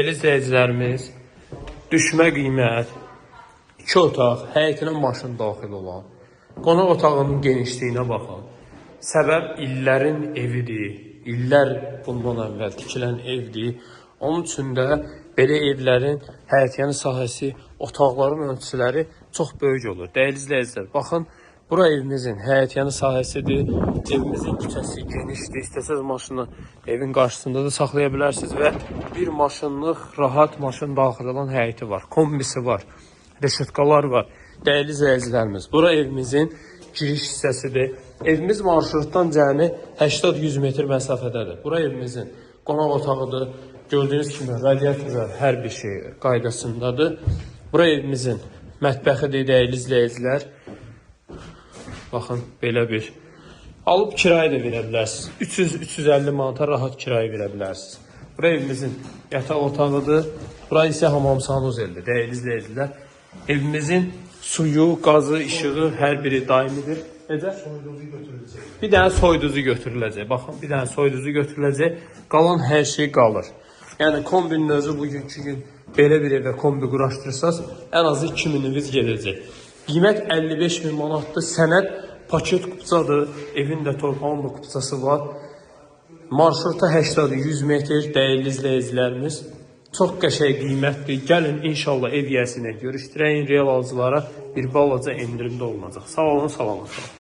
Dəyərli izləyicilərimiz, düşmə qiymət, 2 otaq, həyətinə maşın daxil olan, qonaq otağının genişliyinə baxın. Səbəb illərin evidir, illər bundan əvvəl tikilən evdir. Onun üçün də belə evlərin həyətyanı sahəsi, otaqların ölçüləri çox böyük olur. Dəyərli izləyicilər, baxın, bura evimizin həyətyanı sahəsidir. Evimizin küçəsi genişdir. İstəsəz maşını evin qarşısında da saxlaya bilərsiniz və bir maşınlıq rahat maşın daxil olan həyəti var. Kombisi var, reşitkalar var. Dəyərli izləyicilərimiz, bura evimizin giriş hissəsidir. Evimiz marşrutdan cəmi 80-100 metr məsafədədir. Bura evimizin qonaq otağıdır. Gördüyünüz kimi radiatorlar hər bir şey qaydasındadır. Bura evimizin mətbəxidir, dəyərli izləyicilər. Baxın, belə bir. Alıb kirayə də verə bilərsiniz. 300-350 manata rahat kirayə verə bilərsiniz. Bura evimizin yataq otağıdır. Bura isə hamam sanuzeldir, dəyərli izləyicilər. Evimizin suyu, qazı, işığı hər biri daimidir. Necə? Bir dənə soyuducu götürüləcək. Baxın, bir dənə soyuducu götürüləcək. Qalan hər şey qalır. Yəni kombinin özü bugünkü gün belə bir evə kombi quraşdırırsanız ən azı 2000'iniz gedəcək. Qiymət 55.000 manatdır. Sənəd paket kupçadır. Evin də torpağın da kupçası var. Marşruta 80-100 metr, dəyərli izləyicilərimiz. Çox qəşəng qiymətdir. Gəlin inşallah ev yiyəsinə görüşdürəyin. Real alıcılara bir balaca endirimdə olunacaq. Sağ olun, salamat olun.